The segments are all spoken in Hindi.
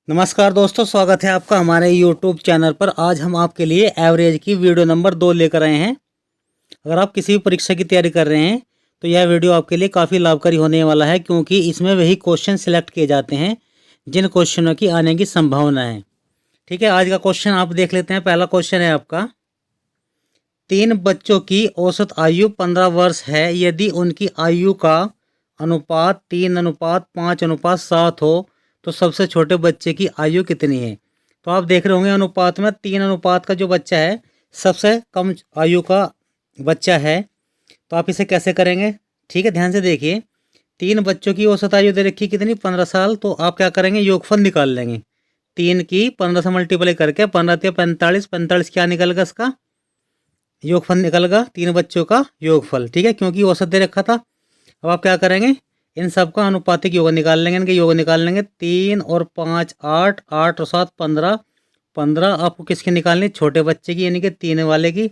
नमस्कार दोस्तों, स्वागत है आपका हमारे YouTube चैनल पर। आज हम आपके लिए एवरेज की वीडियो नंबर 2 लेकर आए हैं। अगर आप किसी भी परीक्षा की तैयारी कर रहे हैं तो यह वीडियो आपके लिए काफ़ी लाभकारी होने वाला है, क्योंकि इसमें वही क्वेश्चन सिलेक्ट किए जाते हैं जिन क्वेश्चनों की आने की संभावना है। ठीक है, आज का क्वेश्चन आप देख लेते हैं। पहला क्वेश्चन है आपका, 3 बच्चों की औसत आयु 15 वर्ष है। यदि उनकी आयु का अनुपात 3:5:7 हो तो सबसे छोटे बच्चे की आयु कितनी है। तो आप देख रहे होंगे अनुपात में 3 अनुपात का जो बच्चा है सबसे कम आयु का बच्चा है। तो आप इसे कैसे करेंगे, ठीक है, ध्यान से देखिए। 3 बच्चों की औसत आयु दे रखी कितनी, 15 साल। तो आप क्या करेंगे, योगफल निकाल लेंगे। 3 की 15 से मल्टीप्लाई करके 15 45, 45 क्या निकलेगा, इसका योगफल निकलेगा 3 बच्चों का योगफल। ठीक है, क्योंकि औसत दे रखा था। अब आप क्या करेंगे, इन सब का अनुपातिक योग निकाल लेंगे। इनके योग निकाल लेंगे। 3 और 5 8, 8 और 7 15, 15 आपको किसकी निकालनी, छोटे बच्चे की, यानी कि 3 वाले की।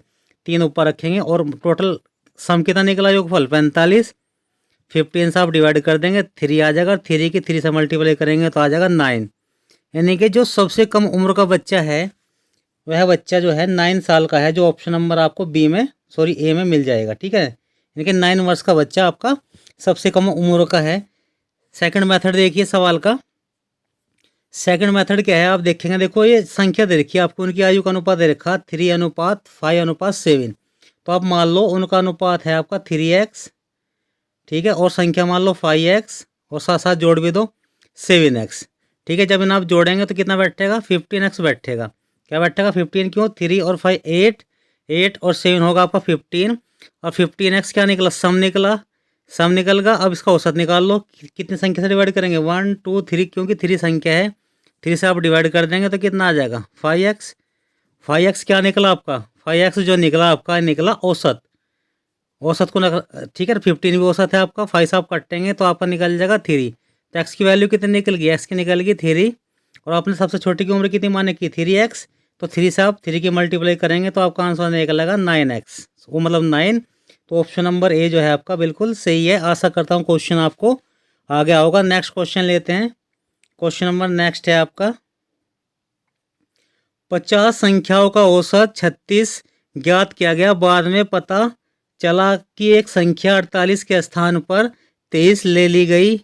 3 ऊपर रखेंगे और टोटल सम कितना निकला, योगफल 45। 15 से आप डिवाइड कर देंगे, 3 आ जाएगा। 3 की 3 से मल्टीप्लाई करेंगे तो आ जाएगा 9। यानी कि जो सबसे कम उम्र का बच्चा है वह बच्चा जो है 9 साल का है, जो ऑप्शन नंबर आपको ए में मिल जाएगा। ठीक है, यानी कि 9 वर्ष का बच्चा आपका सबसे कम उम्र का है। सेकंड मेथड देखिए सवाल का। सेकंड मेथड क्या है, आप देखेंगे, देखो ये संख्या दे रखी है आपको, उनकी आयु का अनुपात दे रखा 3:5:7। तो आप मान लो उनका अनुपात है आपका 3x, ठीक है, और संख्या मान लो 5x, और साथ साथ जोड़ भी दो 7x। ठीक है, जब इन आप जोड़ेंगे तो कितना बैठेगा, 15x बैठेगा। क्या बैठेगा, 15। क्यों, 3 और 5 8, 8 और 7 होगा आपका 15, और 15x क्या निकला, सम निकला, सम निकल गया। अब इसका औसत निकाल लो, कितनी संख्या से डिवाइड करेंगे, 1 2 3, क्योंकि 3 संख्या है, 3 से आप डिवाइड कर देंगे तो कितना आ जाएगा, 5x। 5x क्या निकला आपका, 5x जो निकला आपका निकला औसत। औसत को ठीक है, 15 भी औसत है आपका। 5 से आप कटेंगे तो आपका निकल जाएगा 3। तो x की वैल्यू कितनी निकल गई, x की निकल गई 3, और आपने सबसे छोटी की उम्र कितनी माने की 3x। तो 3 से आप 3 की मल्टीप्लाई करेंगे तो आपका आंसर निकलेगा 9x, वो मतलब 9। तो ऑप्शन नंबर ए जो है आपका बिल्कुल सही है। आशा करता हूँ क्वेश्चन आपको आ गया होगा। नेक्स्ट क्वेश्चन लेते हैं। क्वेश्चन नंबर नेक्स्ट है आपका, 50 संख्याओं का औसत 36 ज्ञात किया गया। बाद में पता चला कि एक संख्या 48 के स्थान पर 23 ले ली गई।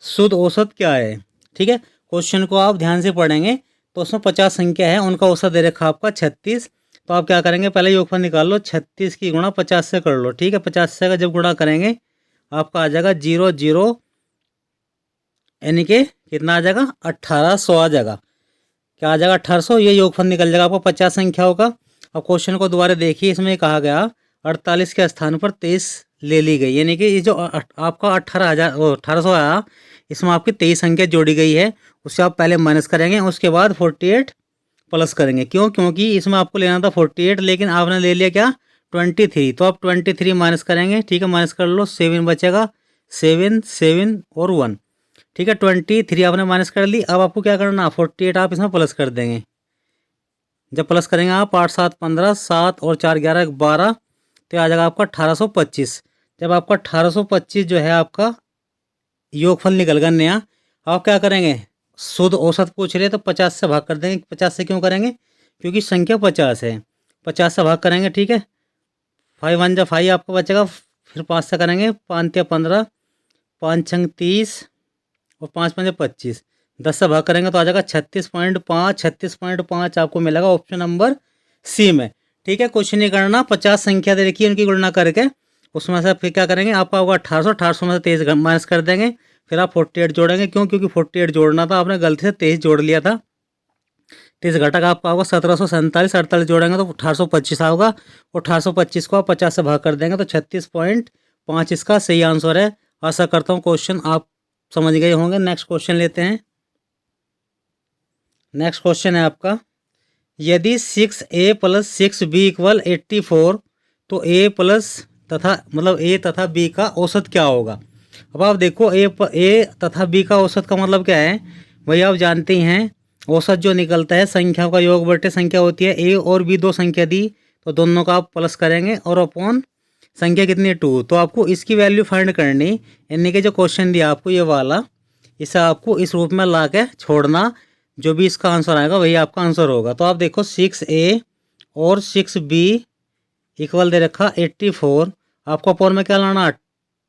शुद्ध औसत क्या है। ठीक है, क्वेश्चन को आप ध्यान से पढ़ेंगे तो उसमें 50 संख्या है, उनका औसत दे रखा आपका 36। तो आप क्या करेंगे, पहले योगफल निकाल लो, 36 की गुणा 50 से कर लो। ठीक है, 50 से का जब गुणा करेंगे आपका आ जाएगा 0 0, यानी कि कितना आ जाएगा, 1800 आ जाएगा। क्या आ जाएगा, 1800। ये योगफल निकल जाएगा आपको 50 संख्याओं का। अब क्वेश्चन को दोबारा देखिए, इसमें कहा गया 48 के स्थान पर 23 ले ली गई, यानी कि ये जो आपका 1800 आया, इसमें आपकी 23 संख्या जोड़ी गई है। उससे आप पहले माइनस करेंगे, उसके बाद 48 प्लस करेंगे। क्यों, क्योंकि इसमें आपको लेना था 48, लेकिन आपने ले लिया क्या, 23। तो आप 23 माइनस करेंगे। ठीक है, माइनस कर लो, 7 बचेगा, 7 7 और 1। ठीक है, 23 आपने माइनस कर ली। अब आपको क्या करना, 48 आप इसमें प्लस कर देंगे। जब प्लस करेंगे आप 8 7 15, 7 और 4 11 12, तो आ जाएगा आपका 1825। जब आपका 1825 जो है आपका योगफल निकल गया नया, आप क्या करेंगे, शुद्ध औसत पूछ रहे तो 50 से भाग कर देंगे। 50 से क्यों करेंगे, क्योंकि संख्या 50 है, 50 से भाग करेंगे। ठीक है, 5 1 जा 5 आपको बचेगा, फिर 5 से करेंगे, 5 या 15, 5 6 30 और 5 5 25, 10 से भाग करेंगे तो आ जाएगा 36.5। 36.5 आपको मिलेगा ऑप्शन नंबर सी में। ठीक है, कुछ नहीं करना, 50 संख्या दे रखी है, उनकी गणना करके उसमें से फिर क्या करेंगे, आपका होगा 1800 में से 23 माइनस कर देंगे। फिर आप 48 जोड़ेंगे। क्यों, क्योंकि 48 जोड़ना था, आपने गलती से 23 जोड़ लिया था। 23 घटक आपका होगा 1747, 48 जोड़ेंगे तो 1825 होगा। 1825 को आप 50 से भाग कर देंगे तो 36.5 इसका सही आंसर है। आशा करता हूँ क्वेश्चन आप समझ गए होंगे। नेक्स्ट क्वेश्चन लेते हैं। नेक्स्ट क्वेश्चन है आपका, यदि 6a + 6b = 84 तो ए तथा बी का औसत क्या होगा। अब आप देखो, ए तथा बी का औसत का मतलब क्या है, वही आप जानते ही हैं। औसत जो निकलता है संख्याओं का योग बटे संख्या होती है। ए और बी 2 संख्या दी तो दोनों का आप प्लस करेंगे, और अपॉन संख्या कितनी 2। तो आपको इसकी वैल्यू फाइंड करनी, यानी कि जो क्वेश्चन दिया आपको ये वाला, इसे आपको इस रूप में ला के छोड़ना। जो भी इसका आंसर आएगा वही आपका आंसर होगा। तो आप देखो 6A और 6B इक्वल दे रखा 84। आपको अपोन में क्या लाना,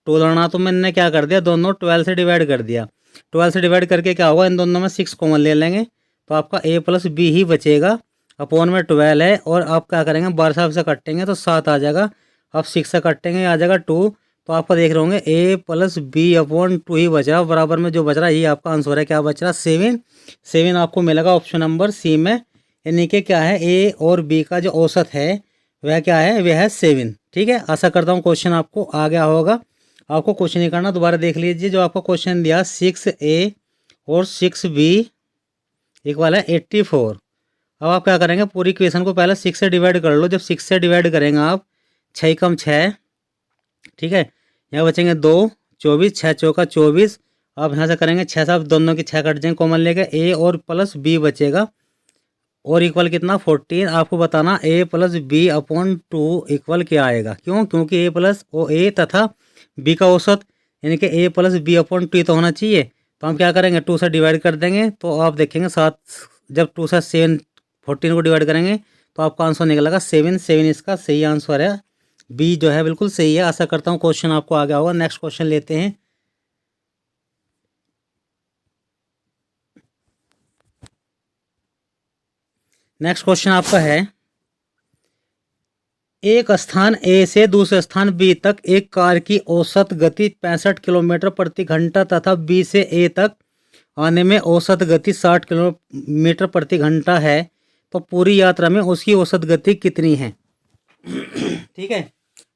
2 लाना। तो मैंने क्या कर दिया, दोनों 12 से डिवाइड कर दिया। 12 से डिवाइड करके क्या होगा, इन दोनों में 6 कॉमन ले लेंगे तो आपका A प्लस बी ही बचेगा। अपोन में 12 है और आप क्या करेंगे, 12 साहब से काटेंगे तो 7 आ जाएगा। आप 6 से काटेंगे आ जाएगा 2। तो आपका देख रहे होंगे A प्लस बी अपॉन 2 ही बच रहा है। बराबर में जो बच रहा है ये आपका आंसर है। क्या बच रहा है, 7। 7 आपको मिलेगा ऑप्शन नंबर सी में। यानी कि क्या है, A और B का जो औसत है वह क्या है, वह है 7। ठीक है, आशा करता हूँ क्वेश्चन आपको आ गया होगा। आपको क्वेश्चन नहीं करना, दोबारा देख लीजिए। जो आपको क्वेश्चन दिया 6A और 6B इक्वल है 84। अब आप क्या करेंगे, पूरी इक्वेशन को पहले 6 से डिवाइड कर लो। जब 6 से डिवाइड करेंगे आप, 6 कम 6, ठीक है, यहाँ बचेंगे 2, 24, 6 चौका 24। आप यहाँ से करेंगे 6 साहब, दोनों की 6 कट जाएंगे, कॉमन लेके A और प्लस B बचेगा और इक्वल कितना 14। आपको बताना A plus B upon 2 equal क्या आएगा। क्यों, क्योंकि A प्लस A तथा B का औसत यानी कि A प्लस बी अपॉन 2 तो होना चाहिए। तो हम क्या करेंगे, 2 से डिवाइड कर देंगे तो आप देखेंगे 7, जब 2 से 7 14 को डिवाइड करेंगे तो आपका आंसर निकलेगा 7। 7 इसका सही आंसर है। बी जो है बिल्कुल सही है। आशा करता हूँ क्वेश्चन आपको आ गया होगा। नेक्स्ट क्वेश्चन लेते हैं। नेक्स्ट क्वेश्चन आपका है, एक स्थान A से दूसरे स्थान B तक एक कार की औसत गति 65 किलोमीटर प्रति घंटा तथा B से A तक आने में औसत गति 60 किलोमीटर प्रति घंटा है। तो पूरी यात्रा में उसकी औसत गति कितनी है। ठीक है,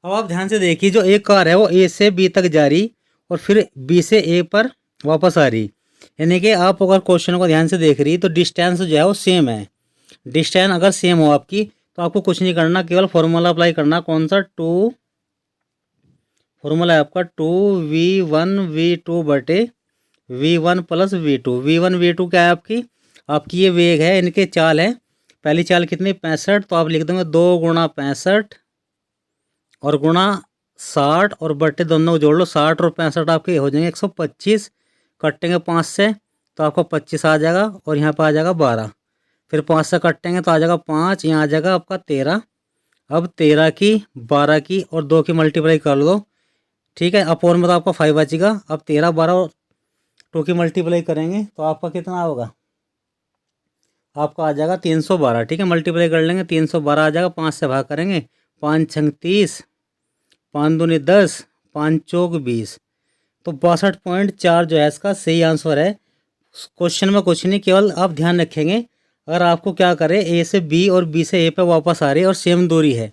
अब आप ध्यान से देखिए। जो एक कार है वो A से B तक जा रही और फिर B से A पर वापस आ रही। यानी कि आप अगर क्वेश्चन को ध्यान से देख रही तो डिस्टेंस जो है वो सेम है। डिस्टेंस अगर सेम हो आपकी तो आपको कुछ नहीं करना, केवल फॉर्मूला अप्लाई करना। कौन सा, 2 फॉर्मूला है आपका 2v1v2 बटे v1 plus v2। v1 v2 क्या है आपकी ये वेग है, इनके चाल है। पहली चाल कितनी, 65। तो आप लिख देंगे 2 गुणा 65 और गुणा 60 और बटे दोनों को जोड़ लो। 60 और 65 आपके हो जाएंगे 125। कटेंगे 5 से तो आपको 25 आ जाएगा और यहाँ पर आ जाएगा 12। फिर 5 से कटेंगे तो आ जाएगा 5, यहाँ आ जाएगा आपका 13। अब 13 की 12 की और 2 की मल्टीप्लाई कर लो। ठीक है, अपोन में तो आपका 5 बचेगा। अब 13, 12 और 2 की मल्टीप्लाई करेंगे तो आपका कितना होगा, आपका आ जाएगा 312। ठीक है, मल्टीप्लाई कर लेंगे 312 आ जाएगा। 5 से भाग करेंगे, 5 छंग 30, 5 दूनी 10, 5 चौक 20। तो 62.4 जो है इसका सही आंसर है। क्वेश्चन में कुछ नहीं, केवल आप ध्यान रखेंगे अगर आपको क्या करे, A से B और B से A पे वापस आ रही है और सेम दूरी है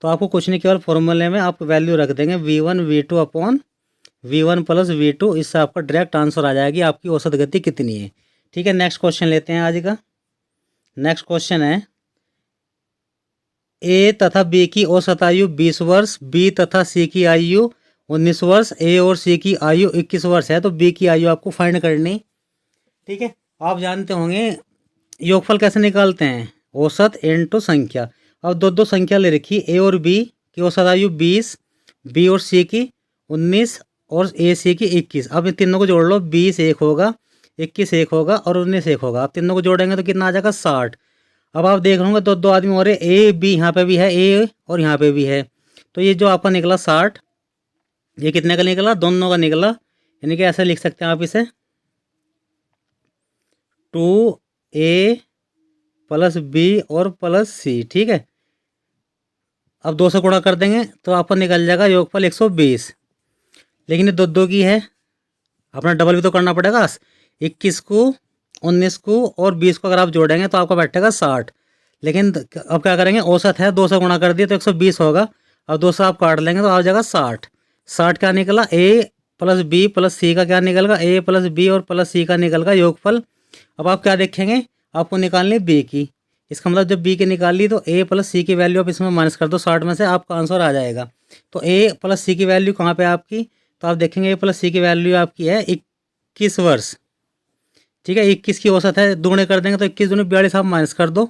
तो आपको कुछ नहीं, केवल फॉर्मूले में आप वैल्यू रख देंगे v1 v2 upon v1 plus v2। इससे आपका डायरेक्ट आंसर आ जाएगी आपकी औसत गति कितनी है। ठीक है, नेक्स्ट क्वेश्चन लेते हैं आज का। नेक्स्ट क्वेश्चन है, A तथा B की औसत आयु 20 वर्ष, B तथा C की आयु 19 वर्ष, A और C की आयु 21 वर्ष है। तो B की आयु आपको फाइंड करनी। ठीक है, आप जानते होंगे योगफल कैसे निकालते हैं, औसत इनटू संख्या। अब दो संख्या ले रखी, A और B की औसत आयु 20, B और C की 19 और A C की 21। अब इन तीनों को जोड़ लो, 20 एक होगा, 21 एक होगा और 19 एक होगा। आप तीनों को जोड़ेंगे तो कितना आ जाएगा, 60। अब आप देख रहे दो आदमी हो रहे, A B यहाँ पे भी है, A और यहाँ पे भी है। तो ये जो आपका निकला 60, ये कितने का निकला, दोनों का निकला। यानी कि ऐसे लिख सकते हैं आप इसे 2A प्लस B और प्लस C। ठीक है, अब 2 से गुणा कर देंगे तो आपका निकल जाएगा योगफल 120। लेकिन ये दो की है, अपना डबल भी तो करना पड़ेगा। 21 को 19 को और 20 को अगर आप जोड़ेंगे तो आपका बैठेगा 60। लेकिन अब क्या करेंगे, औसत है, 2 से गुणा कर दिए तो 120 होगा। अब 2 से आप काट लेंगे तो आ जाएगा 60। 60 क्या निकला, A plus B plus C का क्या निकलेगा, A प्लस B और प्लस C का निकलेगा योगफल। अब आप क्या देखेंगे, आपको निकालनी B की। इसका मतलब जब B की निकाल ली तो A प्लस C की वैल्यू आप इसमें माइनस कर दो 60 में से, आपका आंसर आ जाएगा। तो A प्लस C की वैल्यू कहाँ पे आपकी, तो आप देखेंगे A प्लस C की वैल्यू आपकी है 21 वर्ष। ठीक है, 21 की औसत है, दुगुने कर देंगे तो 21 दूनी 42, आप माइनस कर दो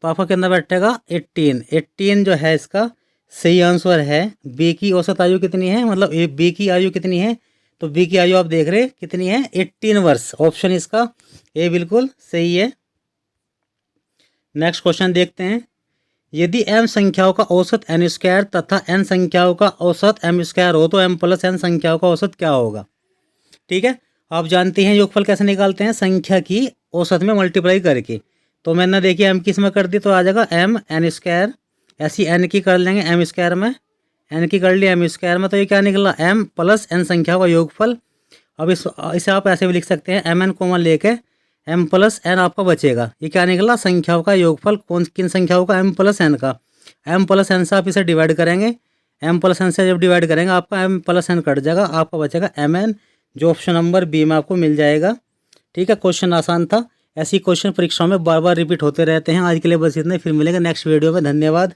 तो आपका कितना बैठेगा 18। 18 जो है इसका सही आंसर है। B की औसत आयु कितनी है, मतलब B की आयु कितनी है, तो बी की आयु आप देख रहे कितनी है, 18 वर्ष। ऑप्शन इसका ए बिल्कुल सही है। नेक्स्ट क्वेश्चन देखते हैं। यदि m संख्याओं का औसत n स्क्वायर तथा n संख्याओं का औसत m स्क्वायर हो तो m प्लस n संख्याओं का औसत क्या होगा। ठीक है, आप जानते हैं योगफल कैसे निकालते हैं, संख्या की औसत में मल्टीप्लाई करके। तो मैंने देखिए m किस में कर दी तो आ जाएगा m n स्क्वायर, ऐसी n की कर लेंगे m स्क्वायर में, n की कर ली m स्क्वायर में, तो ये क्या निकला m प्लस n संख्याओं का योगफल। अब इसे आप ऐसे भी लिख सकते हैं m n कॉमन लेके m प्लस n आपका बचेगा। ये क्या निकला, संख्याओं का योगफल। किन संख्याओं का, m प्लस n का। m प्लस n से आप इसे डिवाइड करेंगे, m प्लस n से जब डिवाइड करेंगे आपका m प्लस n कट जाएगा, आपका बचेगा mn, जो ऑप्शन नंबर बी में आपको मिल जाएगा। ठीक है, क्वेश्चन आसान था। ऐसी क्वेश्चन परीक्षाओं में बार बार रिपीट होते रहते हैं। आज के लिए बस इतना ही, फिर मिलेंगे नेक्स्ट वीडियो में। धन्यवाद।